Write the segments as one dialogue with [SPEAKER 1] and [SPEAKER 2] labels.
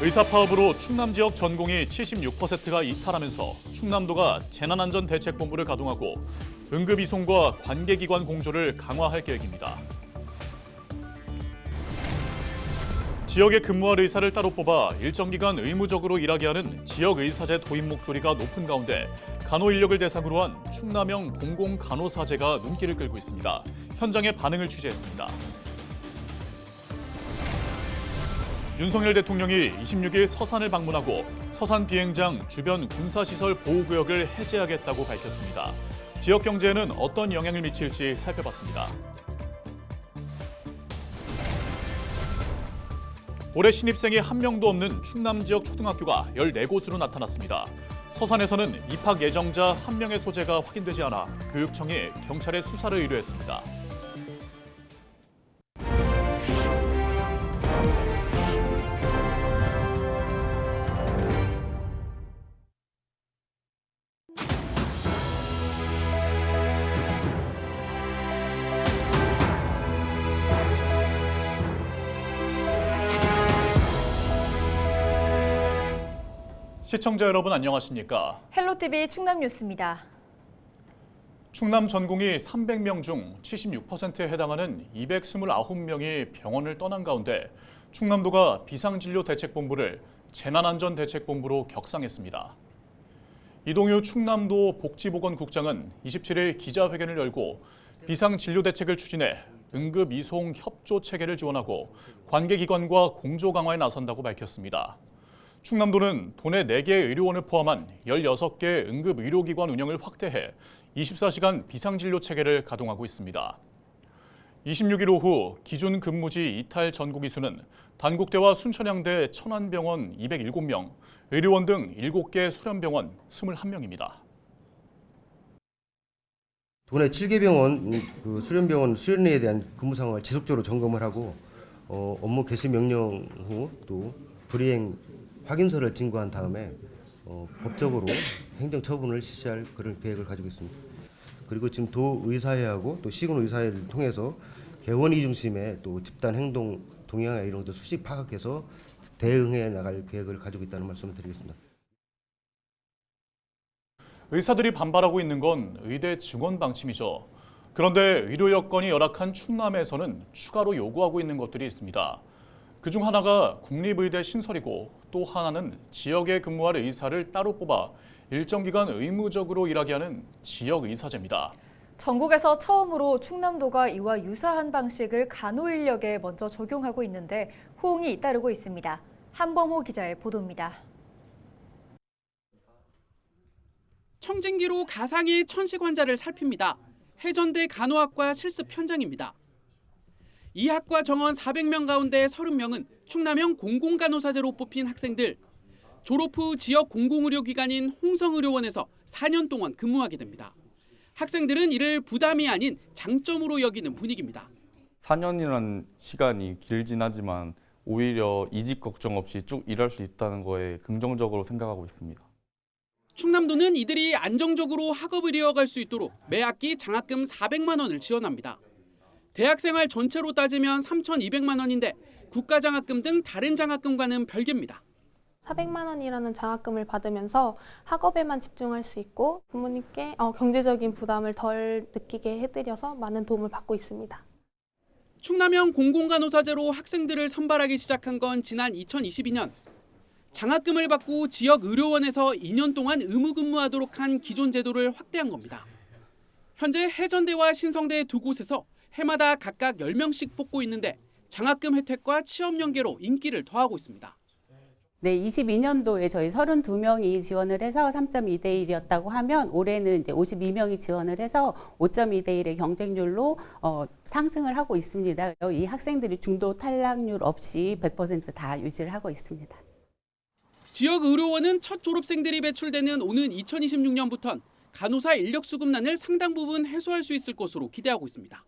[SPEAKER 1] 의사 파업으로 충남 지역 전공의 76%가 이탈하면서 충남도가 재난안전대책본부를 가동하고 응급이송과 관계기관 공조를 강화할 계획입니다. 지역에 근무할 의사를 따로 뽑아 일정 기간 의무적으로 일하게 하는 지역의사제 도입 목소리가 높은 가운데 간호 인력을 대상으로 한 충남형 공공간호사제가 눈길을 끌고 있습니다. 현장의 반응을 취재했습니다. 윤석열 대통령이 26일 서산을 방문하고 서산 비행장 주변 군사시설 보호구역을 해제하겠다고 밝혔습니다. 지역 경제에는 어떤 영향을 미칠지 살펴봤습니다. 올해 신입생이 한 명도 없는 충남 지역 초등학교가 14곳으로 나타났습니다. 서산에서는 입학 예정자 한 명의 소재가 확인되지 않아 교육청이 경찰에 수사를 의뢰했습니다. 시청자 여러분 안녕하십니까?
[SPEAKER 2] 헬로티비 충남 뉴스입니다.
[SPEAKER 1] 충남 전공의 300명 중 76%에 해당하는 229명이 병원을 떠난 가운데 충남도가 비상진료대책본부를 재난안전대책본부로 격상했습니다. 이동유 충남도 복지보건국장은 27일 기자회견을 열고 비상진료대책을 추진해 응급이송 협조체계를 지원하고 관계기관과 공조 강화에 나선다고 밝혔습니다. 충남도는 도내 4개의 의료원을 포함한 16개 응급의료기관 운영을 확대해 24시간 비상진료 체계를 가동하고 있습니다. 26일 오후 기준 근무지 이탈 전국의 수는 단국대와 순천향대 천안병원 207명, 의료원 등 7개 수련병원 21명입니다.
[SPEAKER 3] 도내 7개 병원 수련병원 수련에 대한 근무 상황을 지속적으로 점검을 하고 업무 개시 명령 후 또 불이행 확인서를 진구한 다음에 법적으로 행정처분을 실시할 그런 계획을 가지고 있습니다. 그리고 지금 도의사회하고 또 시군의사회를 통해서 개원이 중심의 또 집단 행동 동향 이런 것도 수시 파악해서 대응해 나갈 계획을 가지고 있다는 말씀을 드리겠습니다.
[SPEAKER 1] 의사들이 반발하고 있는 건 의대 증원 방침이죠. 그런데 의료 여건이 열악한 충남에서는 추가로 요구하고 있는 것들이 있습니다. 그중 하나가 국립의대 신설이고 또 하나는 지역에 근무할 의사를 따로 뽑아 일정 기간 의무적으로 일하게 하는 지역의사제입니다.
[SPEAKER 2] 전국에서 처음으로 충남도가 이와 유사한 방식을 간호 인력에 먼저 적용하고 있는데 호응이 잇따르고 있습니다. 한범호 기자의 보도입니다.
[SPEAKER 4] 청진기로 가상의 천식 환자를 살핍니다. 해전대 간호학과 실습 현장입니다. 이 학과 정원 400명 가운데 30명은 충남형 공공간호사제로 뽑힌 학생들. 졸업 후 지역 공공의료기관인 홍성의료원에서 4년 동안 근무하게 됩니다. 학생들은 이를 부담이 아닌 장점으로 여기는 분위기입니다.
[SPEAKER 5] 4년이라는 시간이 길진 하지만 오히려 이직 걱정 없이 쭉 일할 수 있다는 거에 긍정적으로 생각하고 있습니다.
[SPEAKER 4] 충남도는 이들이 안정적으로 학업을 이어갈 수 있도록 매 학기 장학금 400만 원을 지원합니다. 대학생활 전체로 따지면 3,200만 원인데 국가장학금 등 다른 장학금과는 별개입니다.
[SPEAKER 6] 400만 원이라는 장학금을 받으면서 학업에만 집중할 수 있고 부모님께 경제적인 부담을 덜 느끼게 해드려서 많은 도움을 받고 있습니다.
[SPEAKER 4] 충남형 공공간호사제로 학생들을 선발하기 시작한 건 지난 2022년. 장학금을 받고 지역 의료원에서 2년 동안 의무근무하도록 한 기존 제도를 확대한 겁니다. 현재 해전대와 신성대 두 곳에서 해마다 각각 10명씩 뽑고 있는데 장학금 혜택과 취업 연계로 인기를 더하고 있습니다.
[SPEAKER 7] 네, 22년도에 저희 32명이 지원을 해서 3.2대 1이었다고 하면 올해는 이제 52명이 지원을 해서 5.2대 1의 경쟁률로 상승을 하고 있습니다. 이 학생들이 중도 탈락률 없이 100% 다 유지를 하고 있습니다.
[SPEAKER 4] 지역 의료원은 첫 졸업생들이 배출되는 오는 2026년부턴 간호사 인력 수급난을 상당 부분 해소할 수 있을 것으로 기대하고 있습니다.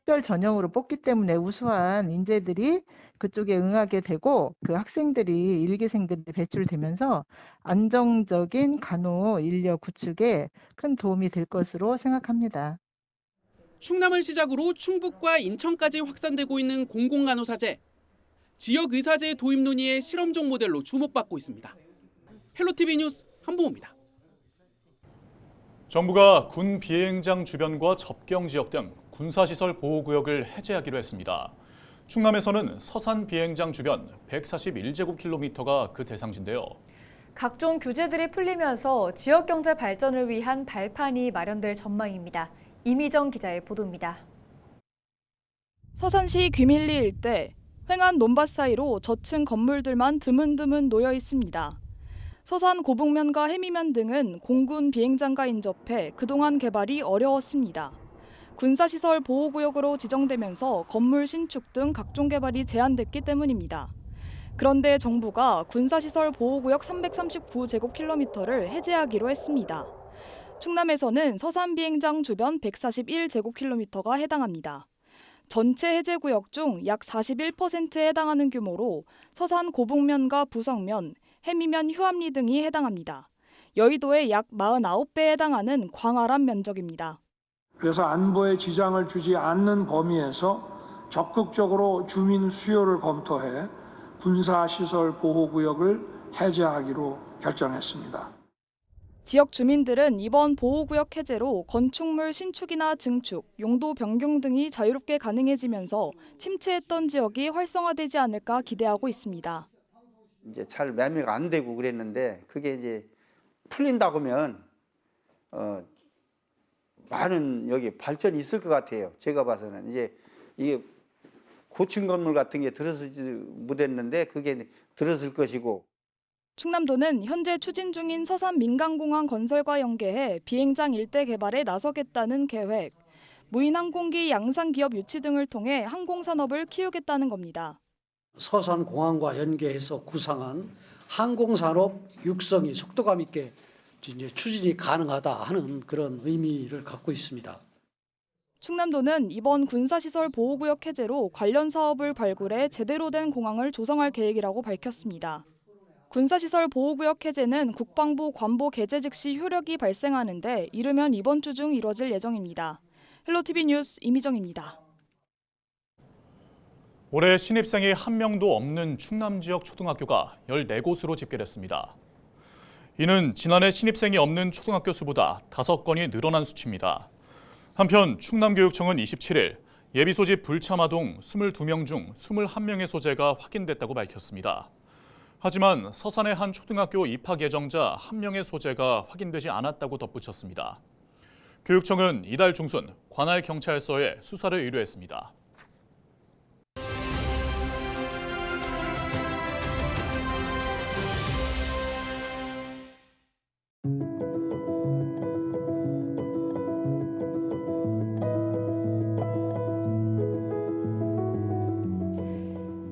[SPEAKER 8] 특별 전형으로 뽑기 때문에 우수한 인재들이 그쪽에 응하게 되고 그 학생들이 일기생들이 배출되면서 안정적인 간호 인력 구축에 큰 도움이 될 것으로 생각합니다.
[SPEAKER 4] 충남을 시작으로 충북과 인천까지 확산되고 있는 공공간호사제. 지역 의사제 도입 논의의 실험종 모델로 주목받고 있습니다. 헬로티비 뉴스 한보호입니다.
[SPEAKER 1] 정부가 군 비행장 주변과 접경 지역 등 군사시설 보호구역을 해제하기로 했습니다. 충남에서는 서산 비행장 주변 141제곱킬로미터가 그 대상지인데요.
[SPEAKER 2] 각종 규제들이 풀리면서 지역 경제 발전을 위한 발판이 마련될 전망입니다. 이미정 기자의 보도입니다.
[SPEAKER 9] 서산시 귀밀리 일대 횡한 논밭 사이로 저층 건물들만 드문드문 놓여 있습니다. 서산 고북면과 해미면 등은 공군 비행장과 인접해 그동안 개발이 어려웠습니다. 군사시설 보호구역으로 지정되면서 건물 신축 등 각종 개발이 제한됐기 때문입니다. 그런데 정부가 군사시설 보호구역 339제곱킬로미터를 해제하기로 했습니다. 충남에서는 서산 비행장 주변 141제곱킬로미터가 해당합니다. 전체 해제구역 중 약 41%에 해당하는 규모로 서산 고북면과 부성면, 해미면 휴암리 등이 해당합니다. 여의도의 약 49배에 해당하는 광활한 면적입니다.
[SPEAKER 10] 그래서 안보에 지장을 주지 않는 범위에서 적극적으로 주민 수요를 검토해 군사시설 보호구역을 해제하기로 결정했습니다.
[SPEAKER 9] 지역 주민들은 이번 보호구역 해제로 건축물 신축이나 증축, 용도 변경 등이 자유롭게 가능해지면서 침체했던 지역이 활성화되지 않을까 기대하고 있습니다.
[SPEAKER 11] 이제 잘 매매가 안 되고 그랬는데 그게 이제 풀린다고 하면 많은 여기 발전이 있을 것 같아요. 제가 봐서는 이제 이게 고층 건물 같은 게 들어서지 못했는데 그게 들어설 것이고.
[SPEAKER 9] 충남도는 현재 추진 중인 서산 민간공항 건설과 연계해 비행장 일대 개발에 나서겠다는 계획, 무인 항공기 양산 기업 유치 등을 통해 항공산업을 키우겠다는 겁니다.
[SPEAKER 12] 서산 공항과 연계해서 구상한 항공산업 육성이 속도감 있게 이제 추진이 가능하다 하는 그런 의미를 갖고 있습니다.
[SPEAKER 9] 충남도는 이번 군사시설 보호구역 해제로 관련 사업을 발굴해 제대로 된 공항을 조성할 계획이라고 밝혔습니다. 군사시설 보호구역 해제는 국방부 관보 개제 즉시 효력이 발생하는데 이르면 이번 주 중 이뤄질 예정입니다. 헬로티비 뉴스 이미정입니다.
[SPEAKER 1] 올해 신입생이 한 명도 없는 충남 지역 초등학교가 14곳으로 집계됐습니다. 이는 지난해 신입생이 없는 초등학교 수보다 5건이 늘어난 수치입니다. 한편 충남교육청은 27일 예비 소집 불참 아동 22명 중 21명의 소재가 확인됐다고 밝혔습니다. 하지만 서산의 한 초등학교 입학 예정자 1명의 소재가 확인되지 않았다고 덧붙였습니다. 교육청은 이달 중순 관할 경찰서에 수사를 의뢰했습니다.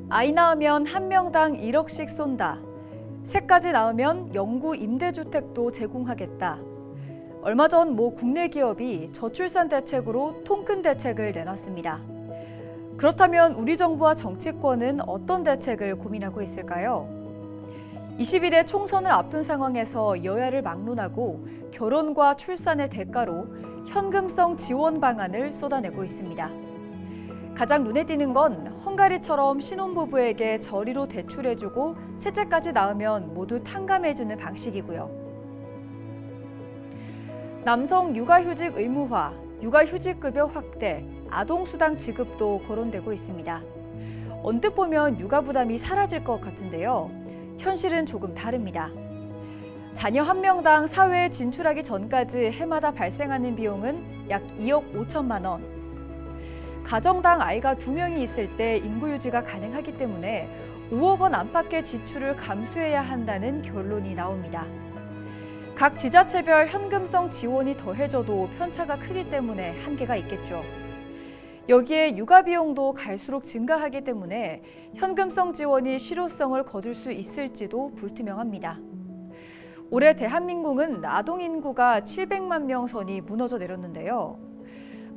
[SPEAKER 2] 아이 낳으면 한 명당 1억씩 쏜다. 새까지 낳으면 영구 임대주택도 제공하겠다. 얼마 전 모 국내 기업이 저출산 대책으로 통큰 대책을 내놨습니다. 그렇다면 우리 정부와 정치권은 어떤 대책을 고민하고 있을까요? 20일에 총선을 앞둔 상황에서 여야를 막론하고 결혼과 출산의 대가로 현금성 지원 방안을 쏟아내고 있습니다. 가장 눈에 띄는 건 헝가리처럼 신혼부부에게 저리로 대출해주고 셋째까지 낳으면 모두 탕감해주는 방식이고요. 남성 육아휴직 의무화, 육아휴직급여 확대, 아동수당 지급도 거론되고 있습니다. 언뜻 보면 육아 부담이 사라질 것 같은데요. 현실은 조금 다릅니다. 자녀 한 명당 사회에 진출하기 전까지 해마다 발생하는 비용은 약 2억 5천만 원. 가정당 아이가 2명이 있을 때 인구 유지가 가능하기 때문에 5억 원 안팎의 지출을 감수해야 한다는 결론이 나옵니다. 각 지자체별 현금성 지원이 더해져도 편차가 크기 때문에 한계가 있겠죠. 여기에 육아 비용도 갈수록 증가하기 때문에 현금성 지원이 실효성을 거둘 수 있을지도 불투명합니다. 올해 대한민국은 아동 인구가 700만 명 선이 무너져 내렸는데요.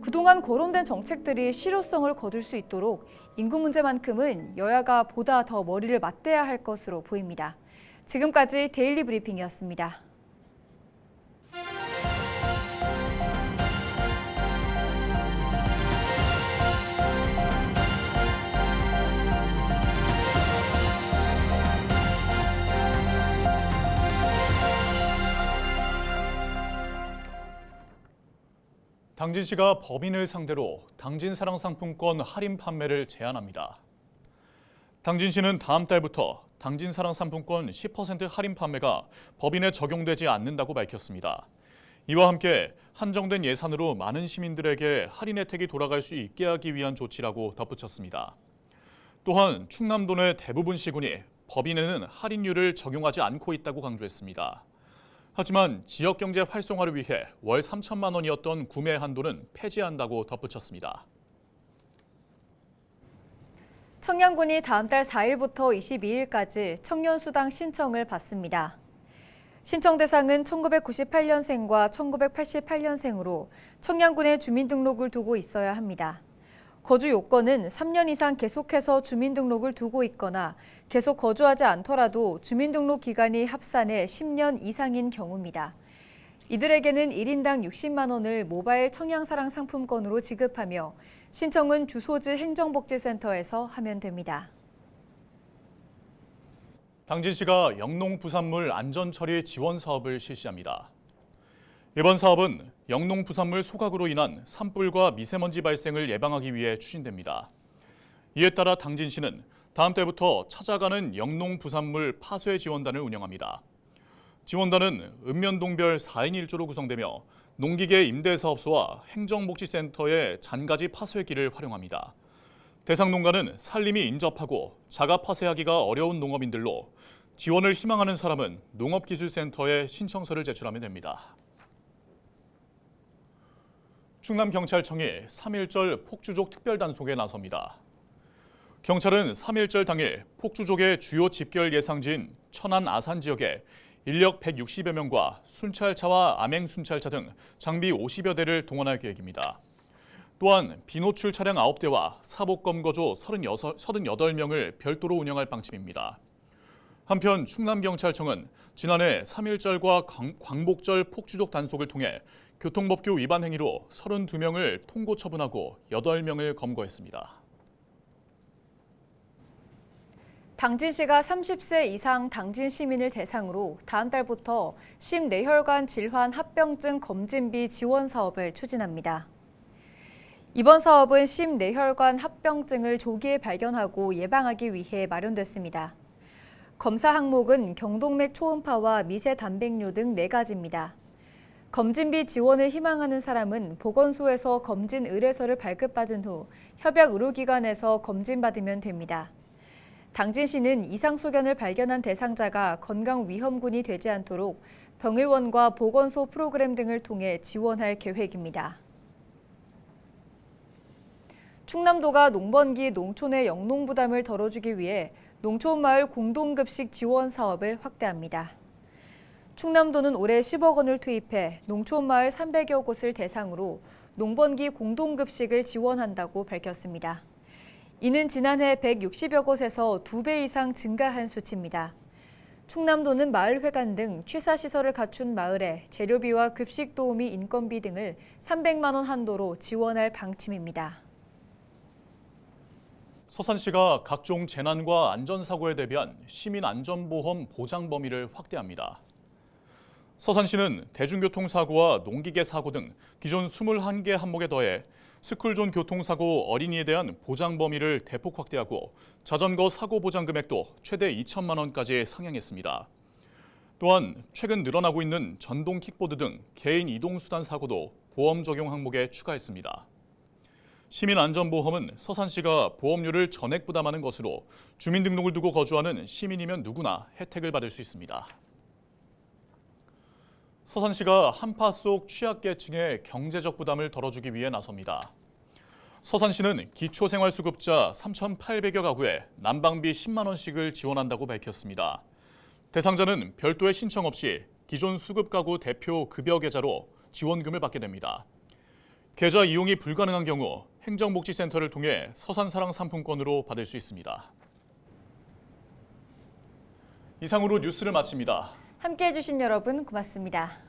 [SPEAKER 2] 그동안 거론된 정책들이 실효성을 거둘 수 있도록 인구 문제만큼은 여야가 보다 더 머리를 맞대야 할 것으로 보입니다. 지금까지 데일리 브리핑이었습니다.
[SPEAKER 1] 당진시가 법인을 상대로 당진사랑 상품권 할인 판매를 제한합니다. 당진시는 다음 달부터 당진사랑 상품권 10% 할인 판매가 법인에 적용되지 않는다고 밝혔습니다. 이와 함께 한정된 예산으로 많은 시민들에게 할인 혜택이 돌아갈 수 있게 하기 위한 조치라고 덧붙였습니다. 또한 충남도 내 대부분 시군이 법인에는 할인율을 적용하지 않고 있다고 강조했습니다. 하지만 지역경제 활성화를 위해 월 3천만 원이었던 구매 한도는 폐지한다고 덧붙였습니다.
[SPEAKER 2] 청양군이 다음 달 4일부터 22일까지 청년수당 신청을 받습니다. 신청 대상은 1998년생과 1988년생으로 청양군에 주민등록을 두고 있어야 합니다. 거주 요건은 3년 이상 계속해서 주민등록을 두고 있거나 계속 거주하지 않더라도 주민등록 기간이 합산해 10년 이상인 경우입니다. 이들에게는 1인당 60만 원을 모바일 청양사랑 상품권으로 지급하며 신청은 주소지 행정복지센터에서 하면 됩니다.
[SPEAKER 1] 당진시가 영농부산물 안전처리 지원 사업을 실시합니다. 이번 사업은 영농부산물 소각으로 인한 산불과 미세먼지 발생을 예방하기 위해 추진됩니다. 이에 따라 당진시는 다음 달부터 찾아가는 영농부산물 파쇄 지원단을 운영합니다. 지원단은 읍면동별 4인 1조로 구성되며 농기계 임대사업소와 행정복지센터의 잔가지 파쇄기를 활용합니다. 대상 농가는 산림이 인접하고 자가 파쇄하기가 어려운 농업인들로 지원을 희망하는 사람은 농업기술센터에 신청서를 제출하면 됩니다. 충남경찰청이 3.1절 폭주족 특별단속에 나섭니다. 경찰은 3.1절 당일 폭주족의 주요 집결 예상지인 천안 아산 지역에 인력 160여 명과 순찰차와 암행순찰차 등 장비 50여 대를 동원할 계획입니다. 또한 비노출 차량 9대와 사복검거조 38명을 별도로 운영할 방침입니다. 한편 충남경찰청은 지난해 3.1절과 광복절 폭주족 단속을 통해 교통법규 위반 행위로 32명을 통고 처분하고 8명을 검거했습니다.
[SPEAKER 2] 당진시가 30세 이상 당진 시민을 대상으로 다음 달부터 심뇌혈관 질환 합병증 검진비 지원 사업을 추진합니다. 이번 사업은 심뇌혈관 합병증을 조기에 발견하고 예방하기 위해 마련됐습니다. 검사 항목은 경동맥 초음파와 미세 단백뇨 등 4가지입니다. 검진비 지원을 희망하는 사람은 보건소에서 검진 의뢰서를 발급받은 후 협약 의료기관에서 검진받으면 됩니다. 당진시는 이상 소견을 발견한 대상자가 건강 위험군이 되지 않도록 병의원과 보건소 프로그램 등을 통해 지원할 계획입니다. 충남도가 농번기 농촌의 영농 부담을 덜어주기 위해 농촌마을 공동급식 지원 사업을 확대합니다. 충남도는 올해 10억 원을 투입해 농촌마을 300여 곳을 대상으로 농번기 공동급식을 지원한다고 밝혔습니다. 이는 지난해 160여 곳에서 2배 이상 증가한 수치입니다. 충남도는 마을회관 등 취사시설을 갖춘 마을에 재료비와 급식 도우미 인건비 등을 300만 원 한도로 지원할 방침입니다.
[SPEAKER 1] 서산시가 각종 재난과 안전사고에 대비한 시민안전보험 보장 범위를 확대합니다. 서산시는 대중교통사고와 농기계 사고 등 기존 21개 항목에 더해 스쿨존 교통사고 어린이에 대한 보장 범위를 대폭 확대하고 자전거 사고 보장 금액도 최대 2천만 원까지 상향했습니다. 또한 최근 늘어나고 있는 전동 킥보드 등 개인 이동수단 사고도 보험 적용 항목에 추가했습니다. 시민안전보험은 서산시가 보험료를 전액 부담하는 것으로 주민등록을 두고 거주하는 시민이면 누구나 혜택을 받을 수 있습니다. 서산시가 한파 속 취약계층의 경제적 부담을 덜어주기 위해 나섭니다. 서산시는 기초생활수급자 3,800여 가구에 난방비 10만 원씩을 지원한다고 밝혔습니다. 대상자는 별도의 신청 없이 기존 수급가구 대표 급여 계좌로 지원금을 받게 됩니다. 계좌 이용이 불가능한 경우 행정복지센터를 통해 서산사랑 상품권으로 받을 수 있습니다. 이상으로 뉴스를 마칩니다.
[SPEAKER 2] 함께해 주신 여러분 고맙습니다.